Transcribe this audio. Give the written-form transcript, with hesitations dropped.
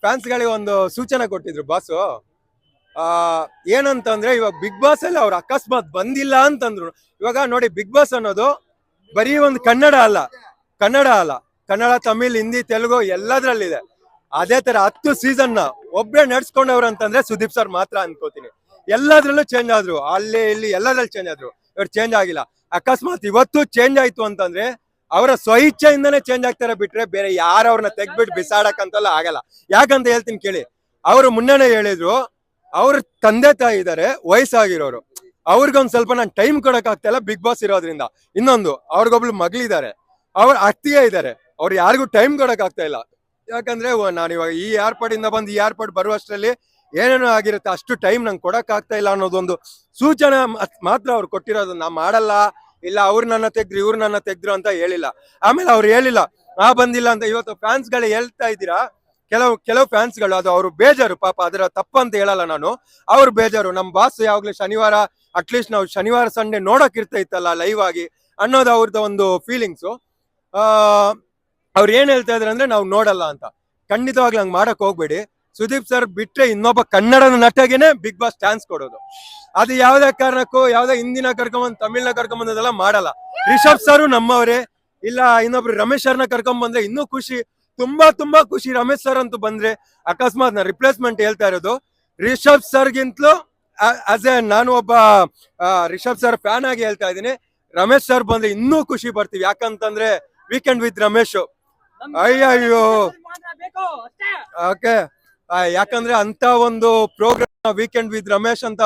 Fans ಗಳಿಗೆ ಒಂದು ಸೂಚನೆ ಕೊಟ್ಟಿದ್ರು ಬಾಸು. ಆ ಏನಂತಂದ್ರೆ ಇವಾಗ ಬಿಗ್ ಬಾಸ್ ಅಲ್ಲಿ ಅವ್ರು ಅಕಸ್ಮಾತ್ ಬಂದಿಲ್ಲ ಅಂತಂದ್ರು. ಇವಾಗ ನೋಡಿ, ಬಿಗ್ ಬಾಸ್ ಅನ್ನೋದು ಬರೀ ಒಂದು ಕನ್ನಡ, ತಮಿಳ್, ಹಿಂದಿ, ತೆಲುಗು ಎಲ್ಲದ್ರಲ್ಲಿದೆ. ಅದೇ ತರ 10 ಸೀಸನ್ ಒಬ್ಬರೇ ನಡ್ಸ್ಕೊಂಡವ್ರು ಅಂತಂದ್ರೆ ಸುದೀಪ್ ಸರ್ ಮಾತ್ರ ಅನ್ಕೋತೀನಿ. ಎಲ್ಲದ್ರಲ್ಲೂ ಚೇಂಜ್ ಆದ್ರು, ಅಲ್ಲಿ ಇಲ್ಲಿ ಎಲ್ಲದ್ರಲ್ಲಿ ಚೇಂಜ್ ಆದ್ರು, ಇವ್ರು ಚೇಂಜ್ ಆಗಿಲ್ಲ. ಅಕಸ್ಮಾತ್ ಇವತ್ತು ಚೇಂಜ್ ಆಯ್ತು ಅಂತಂದ್ರೆ ಅವರ ಸ್ವಇಚ್ಛೆಯಿಂದನೇ ಚೇಂಜ್ ಆಗ್ತಾರೆ, ಬಿಟ್ರೆ ಬೇರೆ ಯಾರು ಅವ್ರನ್ನ ತೆಗ್ಬಿಟ್ಟು ಬಿಸಾಡಕ್ಕಂತಲ್ಲ ಆಗಲ್ಲ. ಯಾಕಂತ ಹೇಳ್ತೀನಿ ಕೇಳಿ. ಅವರು ಮುನ್ನೆನೆ ಹೇಳಿದ್ರು, ಅವ್ರ ತಂದೆ ತಾಯಿ ಇದಾರೆ, ವಯಸ್ಸಾಗಿರೋರು, ಅವ್ರಿಗೊಂದ್ ಸ್ವಲ್ಪ ನಾನು ಟೈಮ್ ಕೊಡಕ್ ಆಗ್ತಾ ಇಲ್ಲ ಬಿಗ್ ಬಾಸ್ ಇರೋದ್ರಿಂದ. ಇನ್ನೊಂದು, ಅವ್ರಿಗೊಬ್ಳು ಮಗಳಿದ್ದಾರೆ, ಅವ್ರ ಅತ್ತಿಗೆ ಇದ್ದಾರೆ, ಅವ್ರು ಯಾರಿಗೂ ಟೈಮ್ ಕೊಡಕ್ ಆಗ್ತಾ ಇಲ್ಲ. ಯಾಕಂದ್ರೆ ನಾನು ಇವಾಗ ಈ ಏರ್ಪೋರ್ಟ್ ಇಂದ ಬಂದು ಈ ಏರ್ಪೋರ್ಟ್ ಬರುವಷ್ಟರಲ್ಲಿ ಏನೇನೋ ಆಗಿರುತ್ತೆ, ಅಷ್ಟು ಟೈಮ್ ನಂಗೆ ಕೊಡಕ್ ಆಗ್ತಾ ಇಲ್ಲ ಅನ್ನೋದೊಂದು ಸೂಚನೆ ಮಾತ್ರ ಅವ್ರು ಕೊಟ್ಟಿರೋದು. ನಾ ಮಾಡಲ್ಲ, ಇಲ್ಲ ಅವ್ರು ನನ್ನ ತೆಗ್ದ್ರು ಇವ್ರು ನನ್ನ ತೆಗ್ದ್ರು ಅಂತ ಹೇಳಿಲ್ಲ. ಆಮೇಲೆ ಅವ್ರು ಹೇಳಿಲ್ಲ ಬಂದಿಲ್ಲ ಅಂತ. ಇವತ್ತು ಫ್ಯಾನ್ಸ್ ಗಳು ಹೇಳ್ತಾ ಇದ್ದೀರಾ, ಕೆಲವು ಫ್ಯಾನ್ಸ್ ಗಳು, ಅದು ಅವ್ರು ಬೇಜಾರು ಪಾಪ, ಅದರ ತಪ್ಪಂತ ಹೇಳಲ್ಲ ನಾನು. ಅವ್ರು ಬೇಜಾರು, ನಮ್ ಬಾಸ್ ಯಾವಾಗ್ಲೂ ಶನಿವಾರ ಅಟ್ಲೀಸ್ಟ್ ನಾವು ಶನಿವಾರ ಸಂಡೇ ನೋಡಕ್ ಇರ್ತೈತಲ್ಲ ಲೈವ್ ಆಗಿ ಅನ್ನೋದು ಅವ್ರದ್ದು ಒಂದು ಫೀಲಿಂಗ್ಸು. ಅವ್ರು ಏನ್ ಹೇಳ್ತಾ ಇದಾರೆ ಅಂದ್ರೆ ನಾವು ನೋಡಲ್ಲ ಅಂತ. ಖಂಡಿತವಾಗ್ಲೂ ಹಂಗ್ ಮಾಡಕ್ ಹೋಗ್ಬೇಡಿ. ಸುದೀಪ್ ಸರ್ ಬಿಟ್ರೆ ಇನ್ನೊಬ್ಬ ಕನ್ನಡದ ನಟಗೆನೆ ಬಿಗ್ ಬಾಸ್ ಚಾನ್ಸ್ ಕೊಡೋದು. ಅದು ಯಾವ್ದೇ ಕಾರಣಕ್ಕೂ ಯಾವ್ದೇ ಹಿಂದಿನ ಕರ್ಕೊಂಬಂದ್ ತಮಿಳ್ನ ಕರ್ಕೊಂಬಂದದೆಲ್ಲ ಮಾಡಲ್ಲ. ರಿಷಬ್ ಸರ್ ನಮ್ಮವರೇ, ಇಲ್ಲ ಇನ್ನೊಬ್ರು ರಮೇಶ್ ಸರ್ನ ಕರ್ಕೊಂಡ್ ಬಂದ್ರೆ ಇನ್ನೂ ಖುಷಿ, ತುಂಬಾ ಖುಷಿ. ರಮೇಶ್ ಸರ್ ಅಂತೂ ಬಂದ್ರೆ, ಅಕಸ್ಮಾತ್ ನಾ ರಿಪ್ಲೇಸ್ಮೆಂಟ್ ಹೇಳ್ತಾ ಇರೋದು ರಿಷಬ್ ಸರ್ ಗಿಂತಲೂ ಆಸ್ ಎ ನಾನು ಒಬ್ಬ ರಿಷಬ್ ಸರ್ ಫ್ಯಾನ್ ಆಗಿ ಹೇಳ್ತಾ ಇದ್ದೀನಿ, ರಮೇಶ್ ಸರ್ ಬಂದ್ರೆ ಇನ್ನೂ ಖುಷಿ ಬರ್ತೀವಿ. ಯಾಕಂತಂದ್ರೆ ವೀಕೆಂಡ್ ವಿತ್ ರಮೇಶ್, ಅಯ್ಯಯ್ಯೋ ಓಕೆ, ಯಾಕಂದ್ರೆ ಅಂತ ಒಂದು ಪ್ರೋಗ್ರಾಮ್ ವೀಕೆಂಡ್ ವಿತ್ ರಮೇಶ್ ಅಂತ